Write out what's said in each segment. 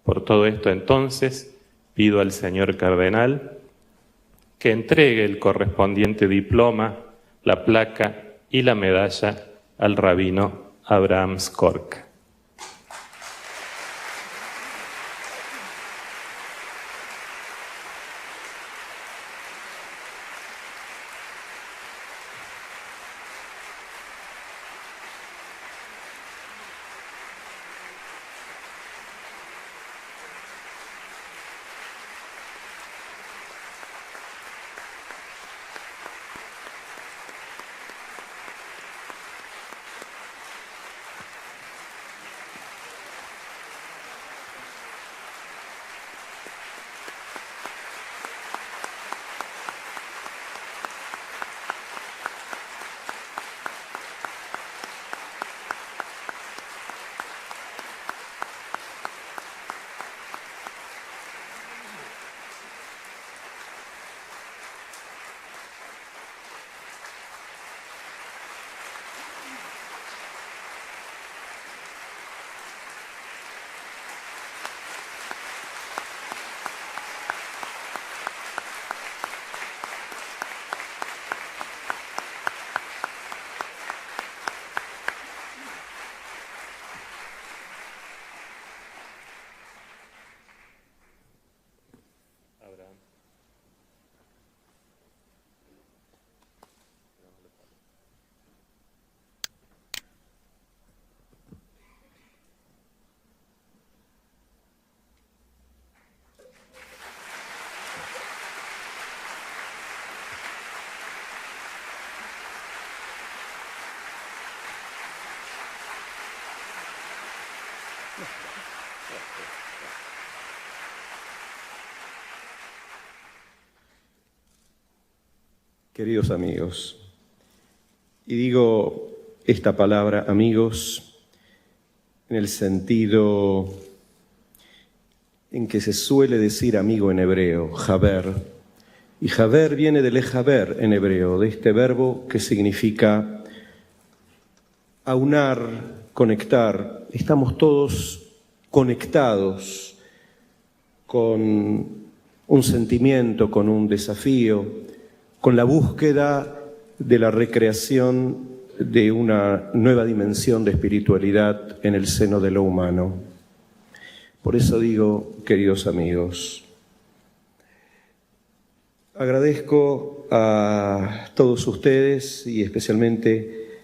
Por todo esto, entonces, pido al señor cardenal que entregue el correspondiente diploma, la placa y la medalla al rabino Abraham Skorka. Queridos amigos, y digo esta palabra amigos en el sentido en que se suele decir amigo en hebreo, Haber, y Haber viene del Haber en hebreo, de este verbo que significa aunar, conectar. Estamos todos conectados con un sentimiento, con un desafío, con la búsqueda de la recreación de una nueva dimensión de espiritualidad en el seno de lo humano. Por eso digo, queridos amigos, agradezco a todos ustedes y especialmente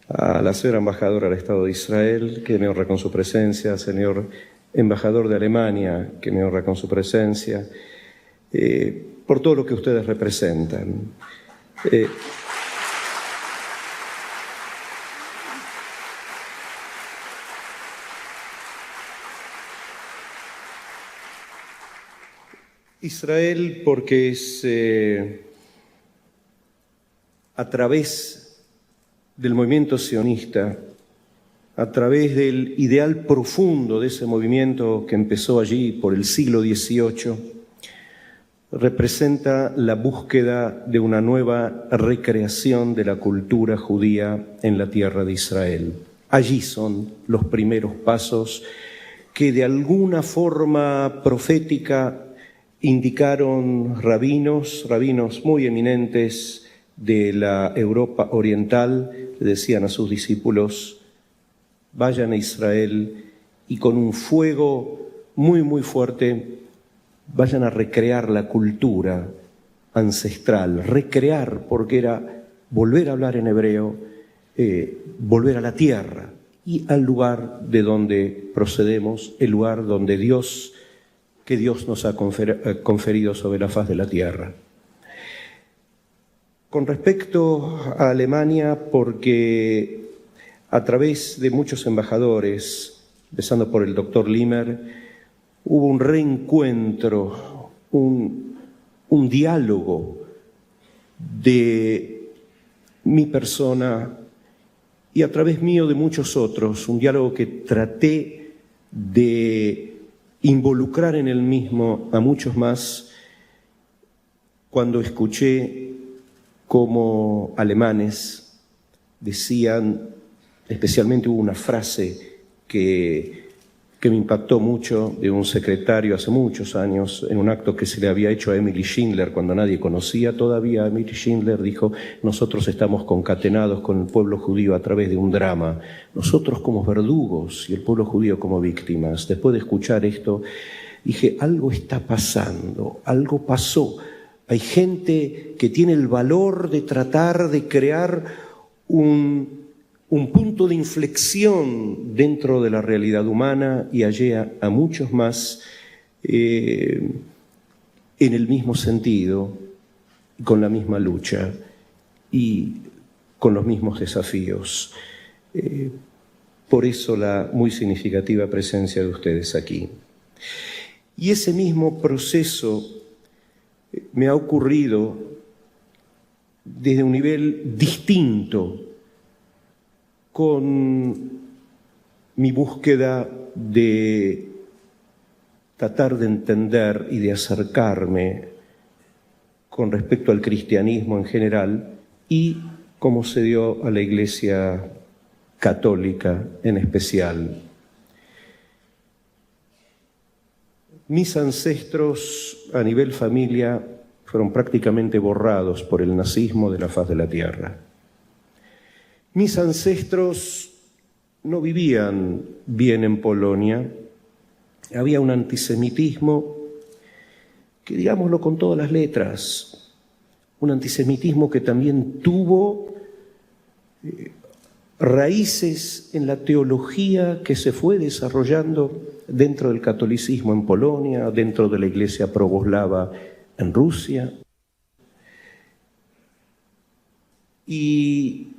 a la señora embajadora del Estado de Israel, que me honra con su presencia, al señor embajador de Alemania, que me honra con su presencia, por todo lo que ustedes representan. Israel, porque es a través del movimiento sionista, a través del ideal profundo de ese movimiento que empezó allí por el siglo XVIII, representa la búsqueda de una nueva recreación de la cultura judía en la tierra de Israel. Allí son los primeros pasos que de alguna forma profética indicaron rabinos muy eminentes de la Europa oriental, le decían a sus discípulos: vayan a Israel y con un fuego muy fuerte vayan a recrear la cultura ancestral. Recrear, porque era volver a hablar en hebreo, volver a la tierra y al lugar de donde procedemos, el lugar donde que Dios nos ha conferido sobre la faz de la tierra. Con respecto a Alemania, porque a través de muchos embajadores, empezando por el doctor Limmer, hubo un reencuentro, un diálogo de mi persona y a través mío de muchos otros, un diálogo que traté de involucrar en el mismo a muchos más cuando escuché cómo alemanes decían, especialmente hubo una frase que que me impactó mucho, de un secretario hace muchos años, en un acto que se le había hecho a Emily Schindler, cuando nadie conocía todavía a Emily Schindler, dijo: nosotros estamos concatenados con el pueblo judío a través de un drama, nosotros como verdugos y el pueblo judío como víctimas. Después de escuchar esto, dije, algo está pasando, algo pasó. Hay gente que tiene el valor de tratar de crear un punto de inflexión dentro de la realidad humana y hallé a muchos más en el mismo sentido, con la misma lucha y con los mismos desafíos. Por eso la muy significativa presencia de ustedes aquí. Y ese mismo proceso me ha ocurrido desde un nivel distinto, con mi búsqueda de tratar de entender y de acercarme con respecto al cristianismo en general y cómo se dio a la Iglesia católica en especial. Mis ancestros a nivel familia fueron prácticamente borrados por el nazismo de la faz de la tierra. Mis ancestros no vivían bien en Polonia. Había un antisemitismo que, digámoslo con todas las letras, un antisemitismo que también tuvo raíces en la teología que se fue desarrollando dentro del catolicismo en Polonia, dentro de la Iglesia provoslava en Rusia. Y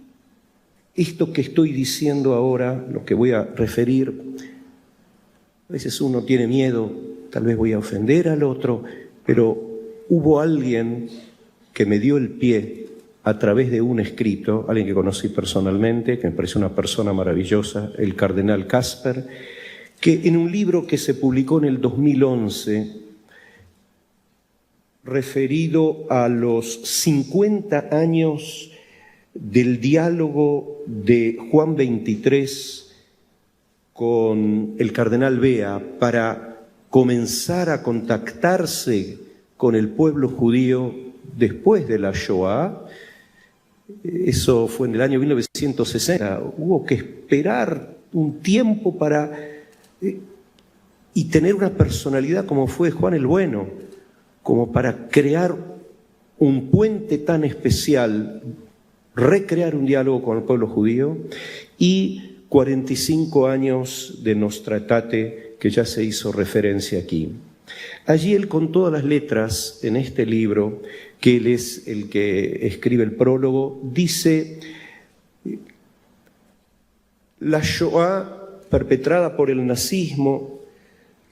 esto que estoy diciendo ahora, lo que voy a referir, a veces uno tiene miedo, tal vez voy a ofender al otro, pero hubo alguien que me dio el pie a través de un escrito, alguien que conocí personalmente, que me parece una persona maravillosa, el cardenal Kasper, que en un libro que se publicó en el 2011, referido a los 50 años del diálogo de Juan XXIII con el cardenal Bea para comenzar a contactarse con el pueblo judío después de la Shoah. Eso fue en el año 1960. Hubo que esperar un tiempo y tener una personalidad como fue Juan el Bueno, como para crear un puente tan especial, recrear un diálogo con el pueblo judío, y 45 años de Nostra Aetate, que ya se hizo referencia aquí. Allí él, con todas las letras, en este libro, que él es el que escribe el prólogo, dice: la Shoah perpetrada por el nazismo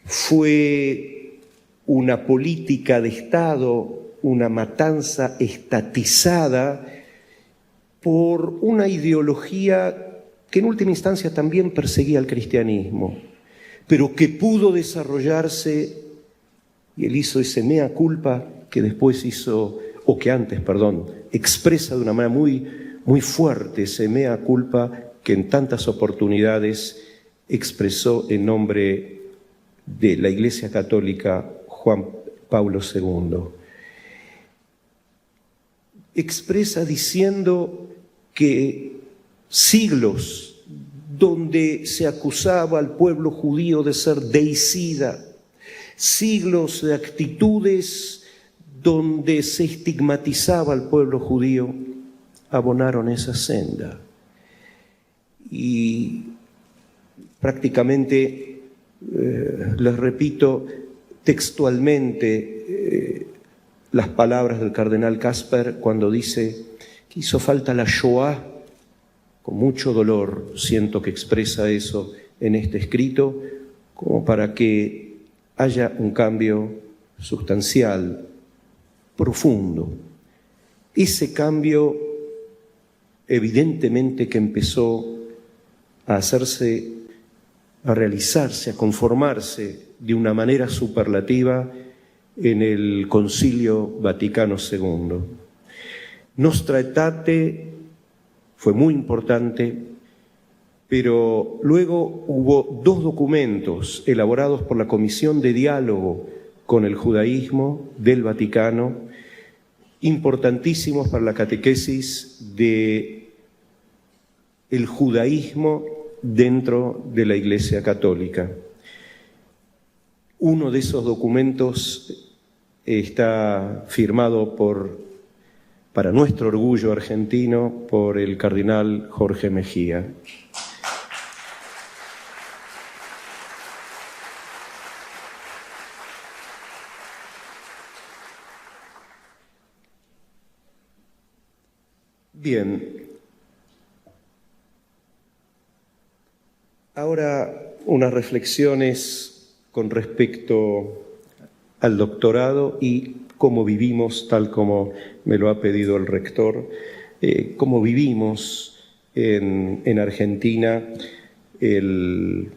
fue una política de Estado, una matanza estatizada por una ideología que en última instancia también perseguía al cristianismo, pero que pudo desarrollarse, y él hizo ese mea culpa que después expresa de una manera muy, muy fuerte ese mea culpa que en tantas oportunidades expresó en nombre de la Iglesia Católica Juan Pablo II. Expresa diciendo que siglos donde se acusaba al pueblo judío de ser deicida, siglos de actitudes donde se estigmatizaba al pueblo judío, abonaron esa senda. Y prácticamente, les repito textualmente las palabras del cardenal Kasper cuando dice que hizo falta la Shoah. Con mucho dolor siento que expresa eso en este escrito, como para que haya un cambio sustancial, profundo. Ese cambio evidentemente que empezó a hacerse, a realizarse, a conformarse de una manera superlativa en el Concilio Vaticano II. Nostra Aetate fue muy importante, pero luego hubo 2 documentos elaborados por la Comisión de Diálogo con el Judaísmo del Vaticano, importantísimos para la catequesis del judaísmo dentro de la Iglesia Católica. Uno de esos documentos está firmado para nuestro orgullo argentino, por el cardenal Jorge Mejía. Bien, ahora unas reflexiones con respecto al doctorado y cómo vivimos, tal como me lo ha pedido el rector, cómo vivimos en Argentina el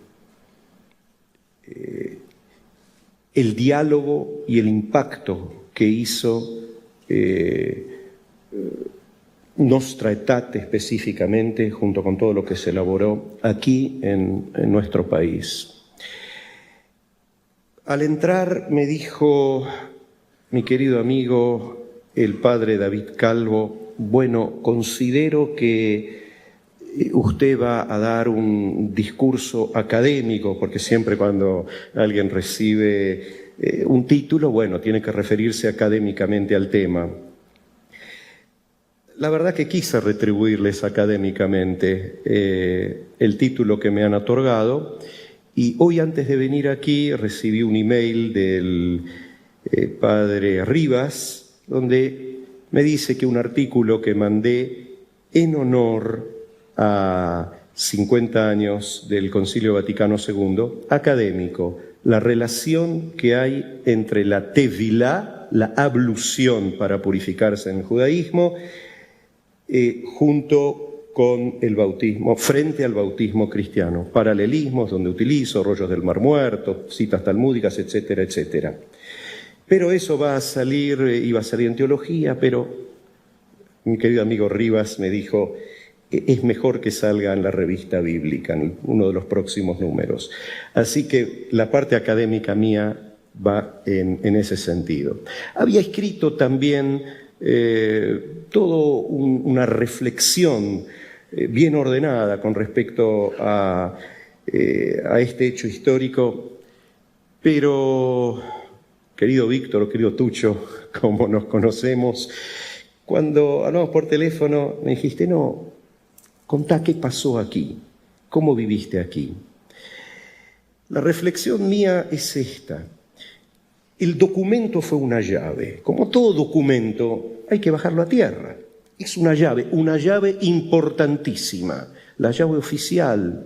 diálogo y el impacto que hizo Nostra Aetate específicamente, junto con todo lo que se elaboró aquí en nuestro país. Al entrar me dijo mi querido amigo, el padre David Calvo, bueno, considero que usted va a dar un discurso académico, porque siempre cuando alguien recibe un título, bueno, tiene que referirse académicamente al tema. La verdad que quise retribuirles académicamente el título que me han otorgado, y hoy antes de venir aquí recibí un email del padre Rivas, donde me dice que un artículo que mandé en honor a 50 años del Concilio Vaticano II, académico, la relación que hay entre la tevilá, la ablución para purificarse en el judaísmo, junto con el bautismo, frente al bautismo cristiano, paralelismos donde utilizo rollos del Mar Muerto, citas talmúdicas, etcétera, etcétera. Pero eso va a salir, iba a salir en teología, pero mi querido amigo Rivas me dijo, es mejor que salga en la revista bíblica, en uno de los próximos números. Así que la parte académica mía va en ese sentido. Había escrito también toda una reflexión bien ordenada con respecto a este hecho histórico, pero, querido Víctor o querido Tucho, como nos conocemos, cuando hablamos por teléfono me dijiste, no, contá qué pasó aquí, cómo viviste aquí. La reflexión mía es esta. El documento fue una llave. Como todo documento, hay que bajarlo a tierra. Es una llave importantísima, la llave oficial.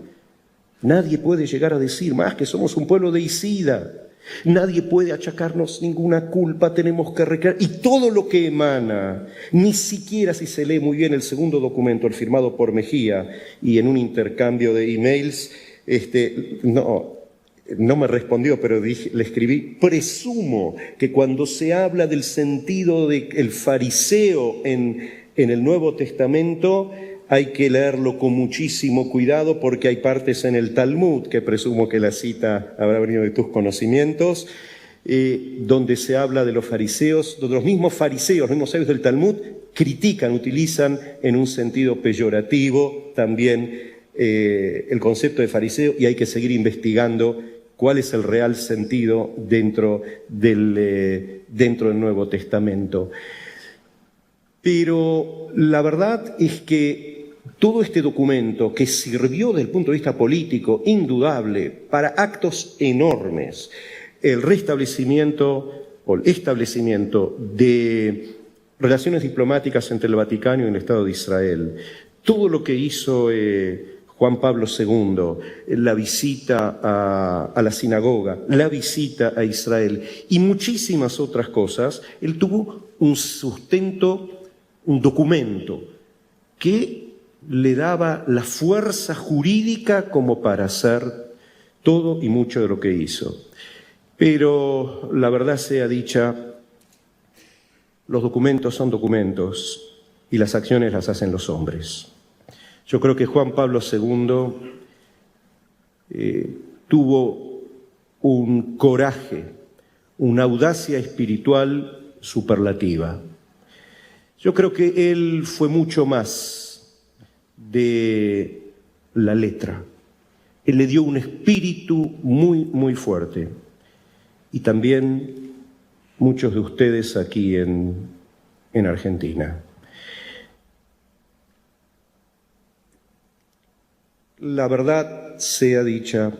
Nadie puede llegar a decir más que somos un pueblo deicida. Nadie puede achacarnos ninguna culpa, tenemos que recrear. Y todo lo que emana, ni siquiera si se lee muy bien el segundo documento, el firmado por Mejía, y en un intercambio de emails, no me respondió, pero le escribí, presumo que cuando se habla del sentido del fariseo en el Nuevo Testamento, hay que leerlo con muchísimo cuidado porque hay partes en el Talmud, que presumo que la cita habrá venido de tus conocimientos, donde se habla de los fariseos, donde los mismos fariseos, los mismos sabios del Talmud, critican, utilizan en un sentido peyorativo también el concepto de fariseo, y hay que seguir investigando cuál es el real sentido dentro del Nuevo Testamento. Pero la verdad es que todo este documento, que sirvió desde el punto de vista político, indudable, para actos enormes, el restablecimiento o el establecimiento de relaciones diplomáticas entre el Vaticano y el Estado de Israel, todo lo que hizo Juan Pablo II, la visita a la sinagoga, la visita a Israel y muchísimas otras cosas, él tuvo un sustento, un documento que le daba la fuerza jurídica como para hacer todo y mucho de lo que hizo. Pero la verdad sea dicha, los documentos son documentos y las acciones las hacen los hombres. Yo creo que Juan Pablo II tuvo un coraje, una audacia espiritual superlativa. Yo creo que él fue mucho más de la letra. Él le dio un espíritu muy, muy fuerte. Y también muchos de ustedes aquí en Argentina. La verdad sea dicha,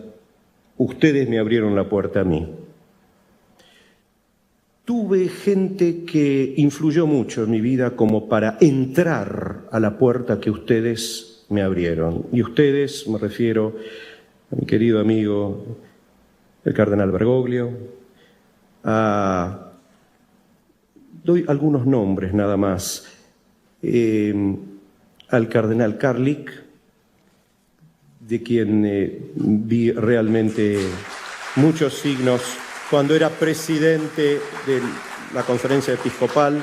ustedes me abrieron la puerta a mí. Tuve gente que influyó mucho en mi vida como para entrar a la puerta que ustedes me abrieron. Y ustedes, me refiero a mi querido amigo, el cardenal Bergoglio, doy algunos nombres nada más, al cardenal Karlik, de quien vi realmente muchos signos cuando era presidente de la Conferencia Episcopal,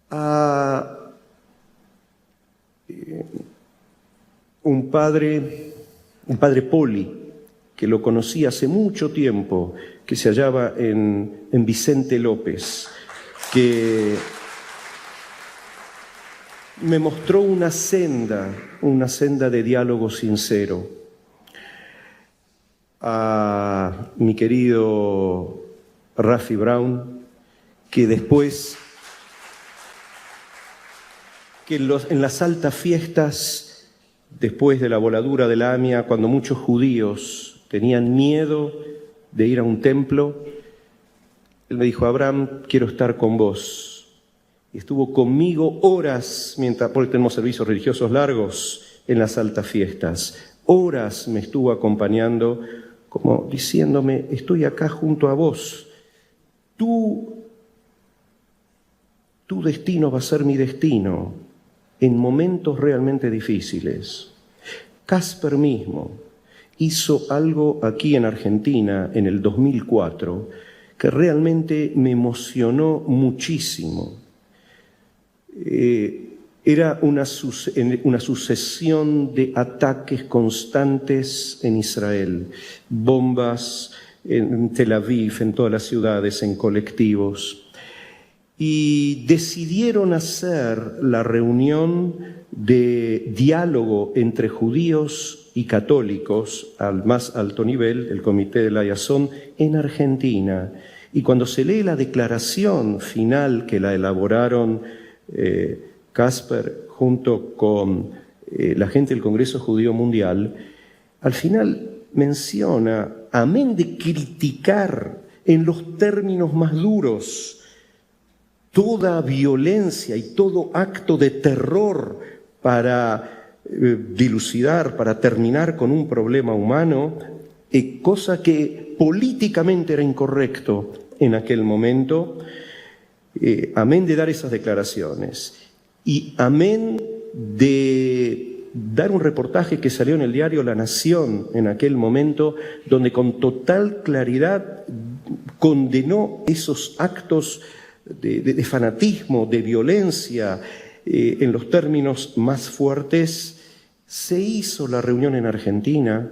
a un padre Poli, que lo conocí hace mucho tiempo, que se hallaba en Vicente López, que me mostró una senda de diálogo sincero. A mi querido Rafi Brown, que después, que en las altas fiestas, después de la voladura de la AMIA, cuando muchos judíos tenían miedo de ir a un templo, él me dijo: Abraham, quiero estar con vos. Y estuvo conmigo horas, porque tenemos servicios religiosos largos en las altas fiestas. Horas me estuvo acompañando, como diciéndome: estoy acá junto a vos. Tu destino va a ser mi destino en momentos realmente difíciles. Casper mismo hizo algo aquí en Argentina en el 2004 que realmente me emocionó muchísimo. Era una sucesión de ataques constantes en Israel, bombas en Tel Aviv, en todas las ciudades, en colectivos. Y decidieron hacer la reunión de diálogo entre judíos y católicos al más alto nivel, el Comité de la Yazón, en Argentina. Y cuando se lee la declaración final que la elaboraron Casper junto con la gente del Congreso Judío Mundial, al final menciona, amén de criticar en los términos más duros toda violencia y todo acto de terror para dilucidar, para terminar con un problema humano, cosa que políticamente era incorrecto en aquel momento, amén de dar esas declaraciones y amén de dar un reportaje que salió en el diario La Nación en aquel momento, donde con total claridad condenó esos actos de fanatismo, de violencia, en los términos más fuertes. Se hizo la reunión en Argentina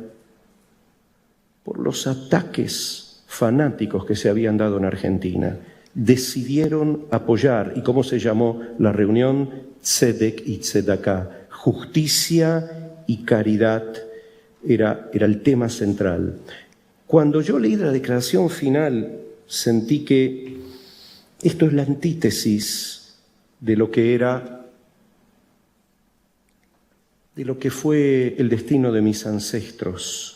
por los ataques fanáticos que se habían dado en Argentina. Decidieron apoyar, ¿y cómo se llamó la reunión? Tzedek y Tzedakah, justicia y caridad era el tema central. Cuando yo leí la declaración final, sentí que esto es la antítesis de lo que fue el destino de mis ancestros.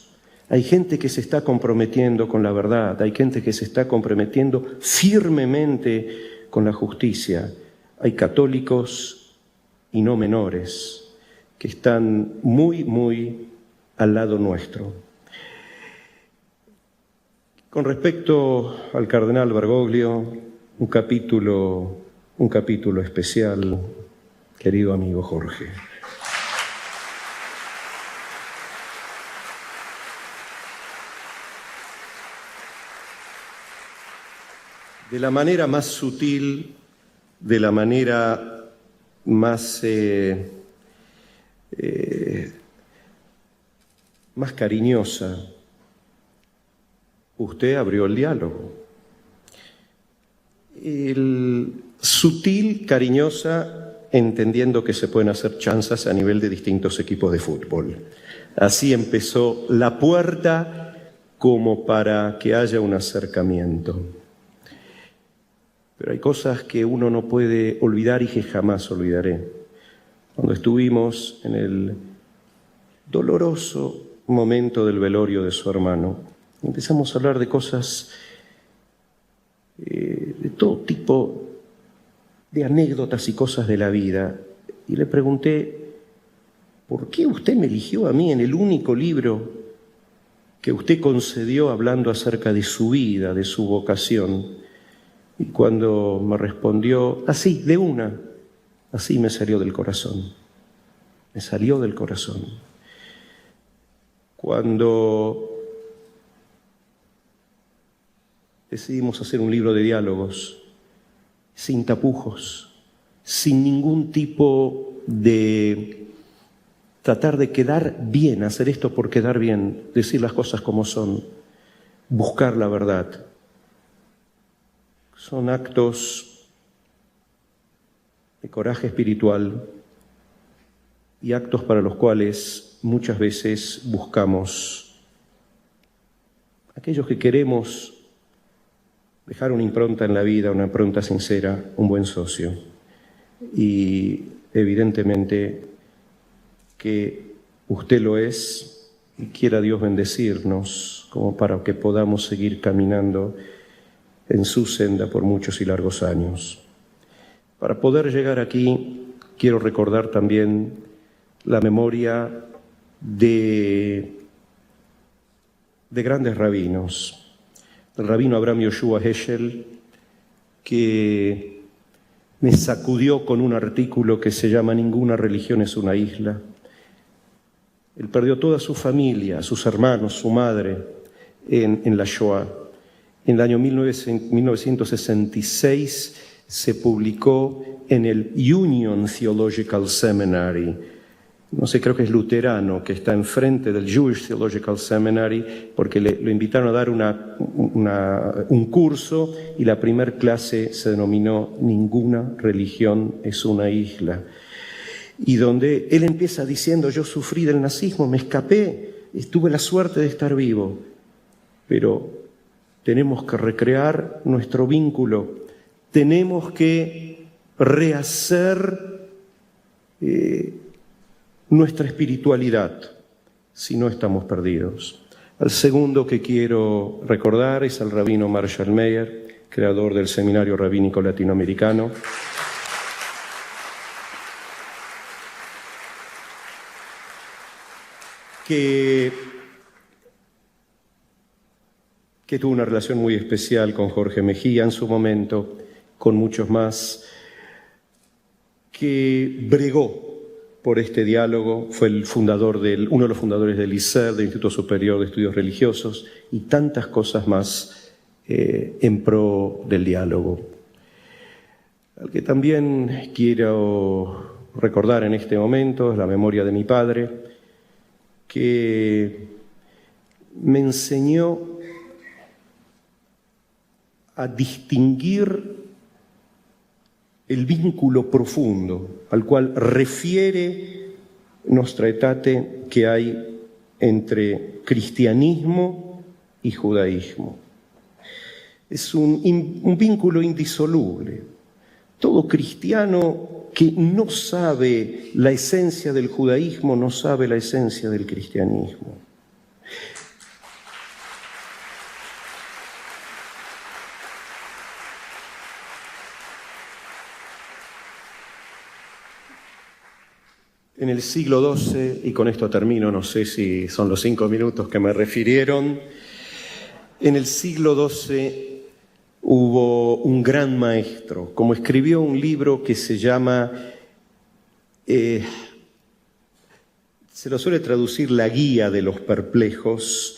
Hay gente que se está comprometiendo con la verdad, hay gente que se está comprometiendo firmemente con la justicia. Hay católicos y no menores que están muy, muy al lado nuestro. Con respecto al cardenal Bergoglio, un capítulo especial, querido amigo Jorge. De la manera más sutil, de la manera más cariñosa, usted abrió el diálogo. El sutil, cariñosa, entendiendo que se pueden hacer chanzas a nivel de distintos equipos de fútbol. Así empezó la puerta como para que haya un acercamiento. Pero hay cosas que uno no puede olvidar y que jamás olvidaré. Cuando estuvimos en el doloroso momento del velorio de su hermano, empezamos a hablar de cosas, de todo tipo, de anécdotas y cosas de la vida. Y le pregunté, ¿por qué usted me eligió a mí en el único libro que usted concedió hablando acerca de su vida, de su vocación? Y cuando me respondió, así, de una, así me salió del corazón. Me salió del corazón. Cuando decidimos hacer un libro de diálogos, sin tapujos, sin ningún tipo de tratar de quedar bien, hacer esto por quedar bien, decir las cosas como son, buscar la verdad. Son actos de coraje espiritual y actos para los cuales muchas veces buscamos aquellos que queremos dejar una impronta en la vida, una impronta sincera, un buen socio. Y evidentemente que usted lo es y quiera Dios bendecirnos como para que podamos seguir caminando en su senda por muchos y largos años. Para poder llegar aquí, quiero recordar también la memoria de grandes rabinos. El rabino Abraham Yoshua Heschel, que me sacudió con un artículo que se llama Ninguna religión es una isla. Él perdió toda su familia, sus hermanos, su madre, en la Shoah. En el año 1966 se publicó en el Union Theological Seminary. No sé, creo que es luterano, que está enfrente del Jewish Theological Seminary, porque lo invitaron a dar un curso y la primer clase se denominó Ninguna religión es una isla. Y donde él empieza diciendo, yo sufrí del nazismo, me escapé, tuve la suerte de estar vivo, pero tenemos que recrear nuestro vínculo, tenemos que rehacer nuestra espiritualidad, si no estamos perdidos. Al segundo que quiero recordar es al rabino Marshall Meyer, creador del Seminario Rabínico Latinoamericano, que tuvo una relación muy especial con Jorge Mejía en su momento, con muchos más, que bregó por este diálogo, fue uno de los fundadores del ISER, del Instituto Superior de Estudios Religiosos, y tantas cosas más en pro del diálogo. Al que también quiero recordar en este momento es la memoria de mi padre, que me enseñó a distinguir el vínculo profundo al cual refiere Nostra Aetate que hay entre cristianismo y judaísmo. Es un vínculo indisoluble. Todo cristiano que no sabe la esencia del judaísmo no sabe la esencia del cristianismo. En el siglo XII, y con esto termino, no sé si son los 5 minutos que me refirieron, en el siglo XII hubo un gran maestro, como escribió un libro que se llama, se lo suele traducir La Guía de los Perplejos,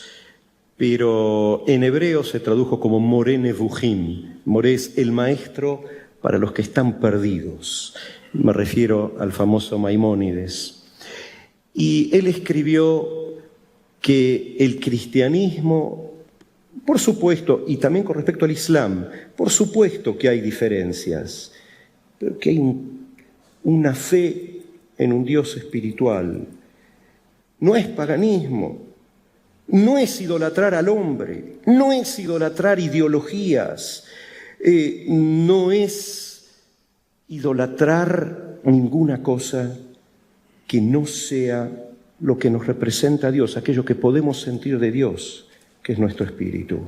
pero en hebreo se tradujo como Moré Nevuchim. Moré es el maestro para los que están perdidos. Me refiero al famoso Maimónides. Y él escribió que el cristianismo, por supuesto, y también con respecto al Islam, por supuesto que hay diferencias, pero que hay una fe en un Dios espiritual. No es paganismo, no es idolatrar al hombre, no es idolatrar ideologías, no es idolatrar ninguna cosa que no sea lo que nos representa a Dios, aquello que podemos sentir de Dios, que es nuestro espíritu.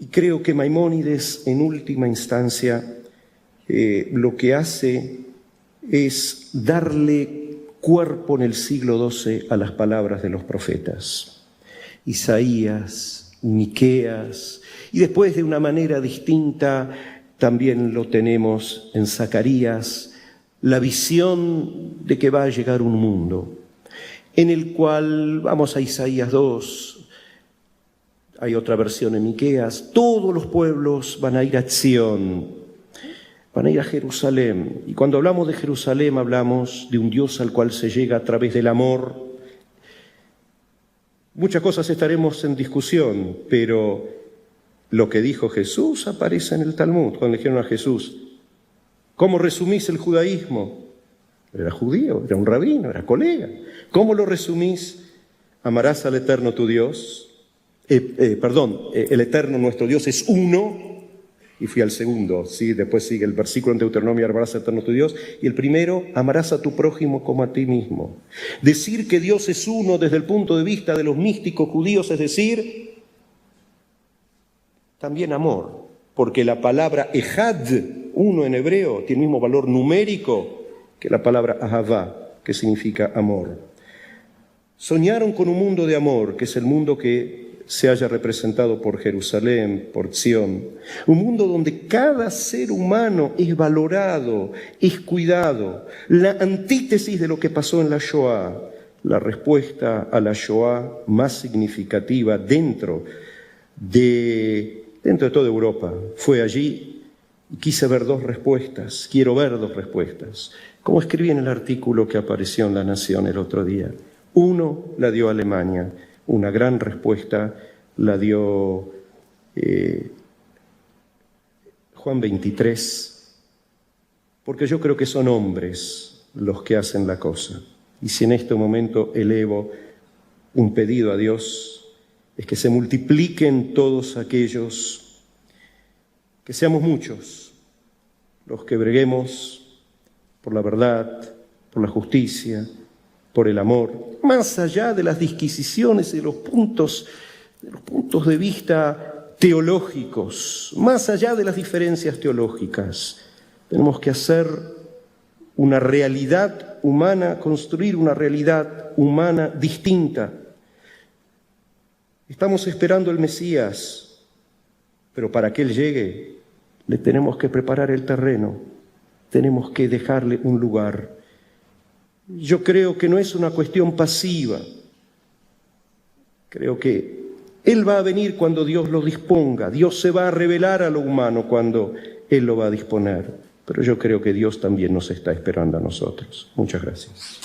Y creo que Maimónides, en última instancia, lo que hace es darle cuerpo en el siglo XII a las palabras de los profetas. Isaías, Miqueas, y después de una manera distinta también lo tenemos en Zacarías, la visión de que va a llegar un mundo en el cual, vamos a Isaías 2, hay otra versión en Miqueas, todos los pueblos van a ir a Sión, van a ir a Jerusalén. Y cuando hablamos de Jerusalén hablamos de un Dios al cual se llega a través del amor. Muchas cosas estaremos en discusión, pero lo que dijo Jesús aparece en el Talmud. Cuando le dijeron a Jesús, ¿cómo resumís el judaísmo? Era judío, era un rabino, era colega. ¿Cómo lo resumís? Amarás al Eterno tu Dios. El Eterno nuestro Dios es uno. Y fui al segundo, ¿sí? Después sigue el versículo en Deuteronomio, amarás al Eterno tu Dios. Y el primero, amarás a tu prójimo como a ti mismo. Decir que Dios es uno desde el punto de vista de los místicos judíos, es decir, también amor. Porque la palabra ejad, uno en hebreo, tiene el mismo valor numérico que la palabra ahavá, que significa amor. Soñaron con un mundo de amor, que es el mundo que se haya representado por Jerusalén, por Sión. Un mundo donde cada ser humano es valorado, es cuidado. La antítesis de lo que pasó en la Shoah, la respuesta a la Shoah más significativa dentro de toda Europa. Fue allí y quise ver dos respuestas, quiero ver dos respuestas. Como escribí en el artículo que apareció en La Nación el otro día. Uno la dio Alemania, una gran respuesta la dio Juan 23, porque yo creo que son hombres los que hacen la cosa. Y si en este momento elevo un pedido a Dios, es que se multipliquen todos aquellos, que seamos muchos los que breguemos por la verdad, por la justicia, por el amor, más allá de las disquisiciones y de los puntos de vista teológicos, más allá de las diferencias teológicas. Tenemos que hacer una realidad humana, construir una realidad humana distinta. Estamos esperando el Mesías, pero para que Él llegue, le tenemos que preparar el terreno, tenemos que dejarle un lugar. Yo creo que no es una cuestión pasiva. Creo que Él va a venir cuando Dios lo disponga. Dios se va a revelar a lo humano cuando Él lo va a disponer. Pero yo creo que Dios también nos está esperando a nosotros. Muchas gracias.